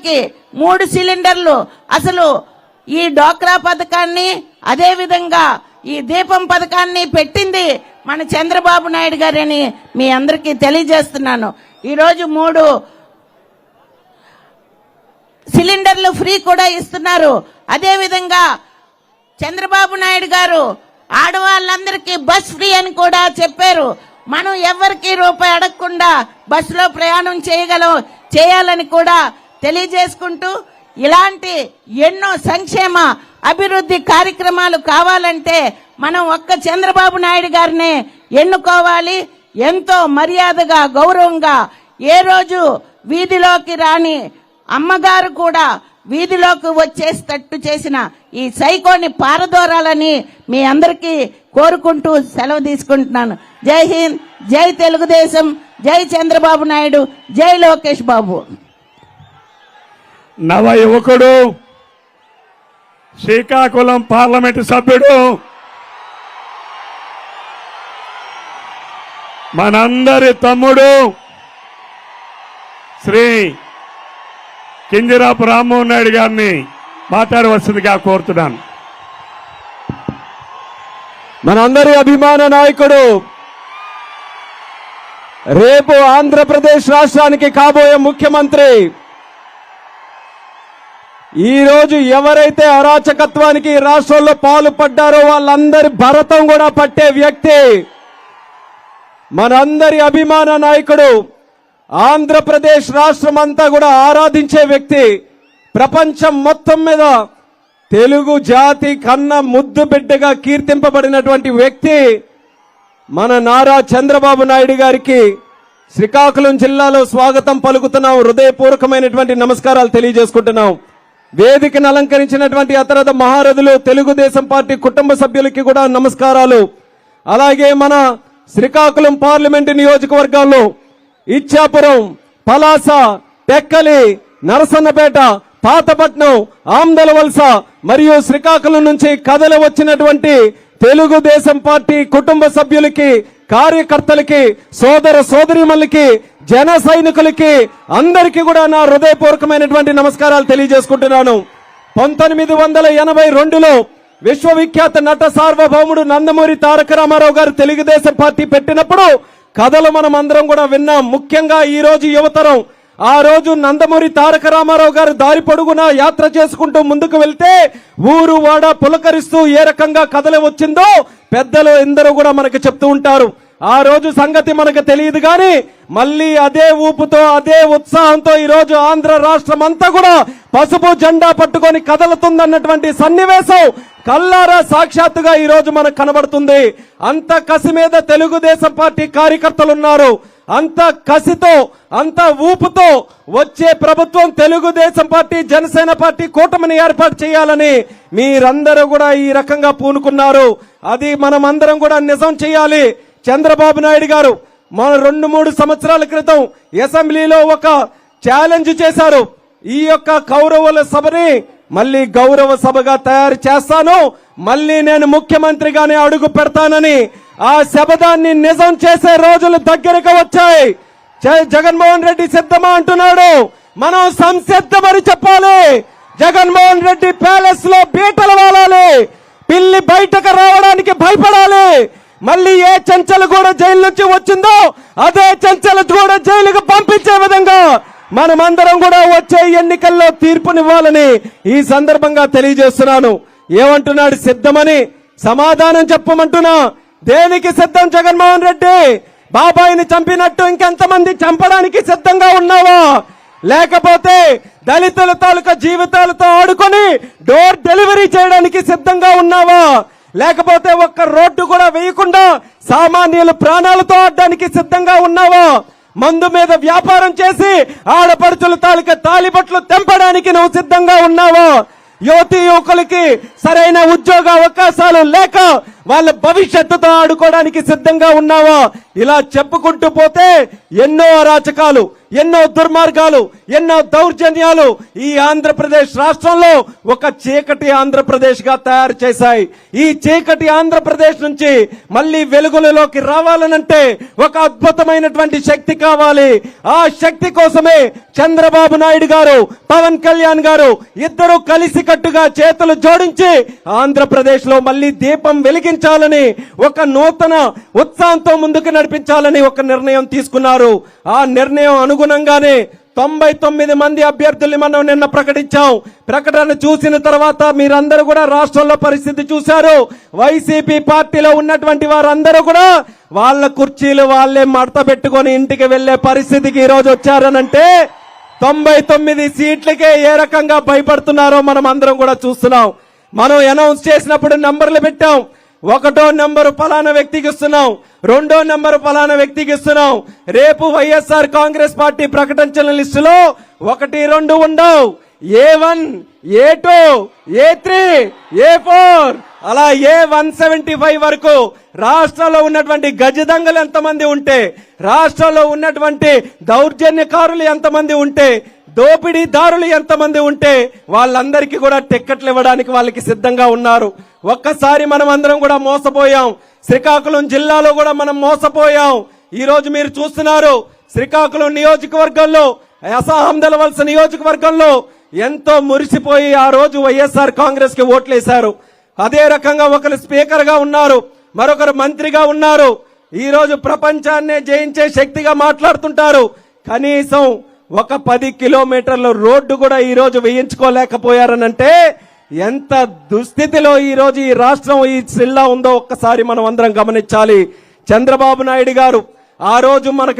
రూపాయలకి 3 సిలిండర్లు. అసలు ఈ డ్వాక్రా పథకాన్ని అదే విధంగా ఈ దీపం పథకాన్ని పెట్టింది మన చంద్రబాబు నాయుడు గారని మీ అందరికీ తెలియజేస్తున్నాను. ఈరోజు 3 సిలిండర్లు ఫ్రీ కూడా ఇస్తున్నారు. అదే విధంగా చంద్రబాబు నాయుడు గారు ఆడవాళ్ళందరికీ బస్ ఫ్రీ అని కూడా చెప్పారు. మనం ఎవరికి రూపాయి అడగకుండా బస్సులో ప్రయాణం చేయాలని కూడా తెలియజేసుకుంటూ, ఇలాంటి ఎన్నో సంక్షేమ అభివృద్ధి కార్యక్రమాలు కావాలంటే మనం ఒక్క చంద్రబాబు నాయుడు గారినే ఎన్నుకోవాలి. ఎంతో మర్యాదగా గౌరవంగా ఏ రోజు వీధిలోకి రాని అమ్మగారు కూడా వీధిలోకి వచ్చేటట్టు చేసిన ఈ సైకోని పారదోరాలని మీ అందరికీ కోరుకుంటూ సెలవు తీసుకుంటున్నాను. జై హింద్, జై తెలుగుదేశం, జై చంద్రబాబు నాయుడు, జై లోకేష్ బాబు. నవ యువకుడు, శ్రీకాకుళం పార్లమెంటు సభ్యుడు, మనందరి తమ్ముడు శ్రీ కింజరాపు రామ్మోహన్ నాయుడు గారిని మాట్లాడవలసిందిగా కోరుతున్నాను. మనందరి అభిమాన నాయకుడు, రేపు ఆంధ్రప్రదేశ్ రాష్ట్రానికి కాబోయే ముఖ్యమంత్రి, ఈ రోజు ఎవరైతే అరాచకత్వానికి రాష్ట్రంలో పాల్పడ్డారో వాళ్ళందరి భరతం కూడా పట్టే వ్యక్తి, మనందరి అభిమాన నాయకుడు, ఆంధ్రప్రదేశ్ రాష్ట్రం అంతా కూడా ఆరాధించే వ్యక్తి, ప్రపంచం మొత్తం మీద తెలుగు జాతి కన్న ముద్దు బిడ్డగా కీర్తింపబడినటువంటి వ్యక్తి మన నారా చంద్రబాబు నాయుడు గారికి శ్రీకాకుళం జిల్లాలో స్వాగతం పలుకుతున్నాం. హృదయపూర్వకమైనటువంటి నమస్కారాలు తెలియజేసుకుంటున్నాం. వేదికను అలంకరించినటువంటి అతరథ మహారథులు తెలుగుదేశం పార్టీ కుటుంబ సభ్యులకి కూడా నమస్కారాలు. అలాగే మన శ్రీకాకుళం పార్లమెంటు నియోజకవర్గాల్లో ఇచ్చాపురం, పలాస, టెక్కలి, నరసన్నపేట, పాతపట్నం, ఆమ్దలవలస మరియు శ్రీకాకుళం నుంచి కదలి వచ్చినటువంటి తెలుగుదేశం పార్టీ కుటుంబ సభ్యులకి, కార్యకర్తలకి, సోదర సోదరీమణులకి, జన సైనికులకి అందరికీ కూడా నా హృదయపూర్వకమైనటువంటి నమస్కారాలు తెలియజేసుకుంటున్నాను. 1982లో విశ్వవిఖ్యాత నట సార్వభౌముడు నందమూరి తారక రామారావు గారు తెలుగుదేశం పార్టీ పెట్టినప్పుడు కథలు మనం అందరం కూడా విన్నాం. ముఖ్యంగా ఈ రోజు యువతరం, ఆ రోజు నందమూరి తారక రామారావు గారు దారి పొడుగునా యాత్ర చేసుకుంటూ ముందుకు వెళ్తే ఊరు వాడ పులకరిస్తూ ఏ రకంగా కథలు వచ్చిందో పెద్దలు ఎందరూ కూడా మనకు చెప్తూ ఉంటారు. ఆ రోజు సంగతి మనకు తెలియదు కానీ మళ్ళీ అదే ఊపుతో, అదే ఉత్సాహంతో ఈ రోజు ఆంధ్ర రాష్ట్రం అంతా కూడా పసుపు జెండా పట్టుకొని కదలుతుందన్నటువంటి సన్నివేశం కల్లారా సాక్షాత్తుగా ఈ రోజు మనకు కనబడుతుంది. అంత కసి మీద తెలుగుదేశం పార్టీ కార్యకర్తలు ఉన్నారు. అంత కసితో, అంత ఊపుతో వచ్చే ప్రభుత్వం తెలుగుదేశం పార్టీ, జనసేన పార్టీ కూటమిని ఏర్పాటు చేయాలని మీరందరూ కూడా ఈ రకంగా పూనుకున్నారు. అది మనం అందరం కూడా నిజం చేయాలి. చంద్రబాబు నాయుడు గారు మన 2-3 సంవత్సరాల క్రితం అసెంబ్లీలో ఒక ఛాలెంజ్ చేశారు. ఈ యొక్క కౌరవుల సభని మళ్ళీ గౌరవ సభగా తయారు చేస్తాను, మళ్ళీ నేను ముఖ్యమంత్రిగానే అడుగు పెడతానని ఆ శపథాన్ని నిజం చేసే రోజులు దగ్గరకు వచ్చాయి. జగన్మోహన్ రెడ్డి సిద్ధమా అంటున్నాడు. మనం సంసిద్ధమని చెప్పాలి. జగన్మోహన్ రెడ్డి ప్యాలెస్ లో బీటలు వాలాలి. పిల్లి బయటకు రావడానికి భయపడాలి. మళ్ళీ ఏ చెంచలు కూడా జైలు నుంచి వచ్చిందో అదే చెంచలు కూడా జైలుకు పంపించే విధంగా మనమందరం కూడా వచ్చే ఎన్నికల్లో తీర్పునివ్వాలని ఈ సందర్భంగా తెలియజేస్తున్నాను. ఏమంటున్నాడు? సిద్ధమని సమాధానం చెప్పమంటున్నా. దేనికి సిద్ధం జగన్మోహన్ రెడ్డి? బాబాయిని చంపినట్టు ఇంకెంతమంది చంపడానికి సిద్ధంగా ఉన్నావా? లేకపోతే దళితుల తాలూకా జీవితాలతో ఆడుకొని డోర్ డెలివరీ చేయడానికి సిద్ధంగా ఉన్నావా? లేకపోతే ఒక్క రోడ్డు కూడా వేయకుండా సామాన్యుల ప్రాణాలతో ఆడడానికి సిద్ధంగా ఉన్నావా? మందు మీద వ్యాపారం చేసి ఆడపడుచుల తాలూకా తాలిబట్లు తెంపడానికి నువ్వు సిద్ధంగా ఉన్నావా? యువతి యువకులకి సరైన ఉద్యోగ అవకాశాలు లేక వాళ్ళ భవిష్యత్తుతో ఆడుకోవడానికి సిద్ధంగా ఉన్నావా? ఇలా చెప్పుకుంటూ పోతే ఎన్నో అరాచకాలు, ఎన్నో దుర్మార్గాలు, ఎన్నో దౌర్జన్యాలు ఈ ఆంధ్రప్రదేశ్ రాష్ట్రంలో ఒక చీకటి ఆంధ్రప్రదేశ్ గా తయారు చేశాయి. ఈ చీకటి ఆంధ్రప్రదేశ్ నుంచి మళ్ళీ వెలుగులలోకి రావాలనంటే ఒక అద్భుతమైనటువంటి శక్తి కావాలి. ఆ శక్తి కోసమే చంద్రబాబు నాయుడు గారు, పవన్ కళ్యాణ్ గారు ఇద్దరు కలిసికట్టుగా చేతులు జోడించి ఆంధ్రప్రదేశ్ లో మళ్ళీ దీపం వెలిగించాలని, ఒక నూతన ఉత్సాహంతో ముందుకు నడిపించాలని ఒక నిర్ణయం తీసుకున్నారు. ఆ నిర్ణయం అనుగుణంగానే 99 మంది అభ్యర్థుల్ని మనం నిన్న ప్రకటించాం. ప్రకటన చూసిన తర్వాత మీరందరూ కూడా రాష్ట్రంలో పరిస్థితి చూశారు. వైసీపీ పార్టీలో ఉన్నటువంటి వారందరూ కూడా వాళ్ళ కుర్చీలు వాళ్ళే మడత పెట్టుకొని ఇంటికి వెళ్లే పరిస్థితికి ఈ రోజు వచ్చారనంటే 99 సీట్లకే ఏ రకంగా భయపడుతున్నారో మనం అందరం కూడా చూస్తున్నాం. మనం అనౌన్స్ చేసినప్పుడు నంబర్లు పెట్టాం. 1వ నంబరు ఫలానా వ్యక్తికి ఇస్తున్నాం, 2వ నంబరు ఫలానా వ్యక్తికి ఇస్తున్నాం. రేపు వైఎస్ఆర్ కాంగ్రెస్ పార్టీ ప్రకటించిన లిస్టులో 1, 2 ఉండవు. A1, A2, A3, A4 అలా A175 వరకు రాష్ట్రంలో ఉన్నటువంటి గజదంగలు ఎంతమంది ఉంటే, రాష్ట్రంలో ఉన్నటువంటి దౌర్జన్యకారులు ఎంతమంది ఉంటే, దోపిడీదారులు ఎంతమంది ఉంటే వాళ్ళందరికీ కూడా టిక్కెట్లు ఇవ్వడానికి వాళ్ళకి సిద్ధంగా ఉన్నారు. ఒక్కసారి మనం అందరం కూడా మోసపోయాం. శ్రీకాకుళం జిల్లాలో కూడా మనం మోసపోయాం. ఈ రోజు మీరు చూస్తున్నారు శ్రీకాకుళం నియోజకవర్గంలో, అసహందలవలస నియోజకవర్గంలో ఎంతో మురిసిపోయి ఆ రోజు వైఎస్ఆర్ కాంగ్రెస్ కి ఓట్లేశారు. అదే రకంగా ఒకరు స్పీకర్ గా ఉన్నారు, మరొకరు మంత్రిగా ఉన్నారు. ఈ రోజు ప్రపంచాన్నే జయించే శక్తిగా మాట్లాడుతుంటారు. కనీసం ఒక 10 కిలోమీటర్ల రోడ్డు కూడా ఈ రోజు వేయించుకోలేకపోయారనంటే ఎంత దుస్థితిలో ఈ రోజు ఈ రాష్ట్రం, ఈ జిల్లా ఉందో ఒక్కసారి మనం అందరం గమనించాలి. చంద్రబాబు నాయుడు గారు ఆ రోజు మనకి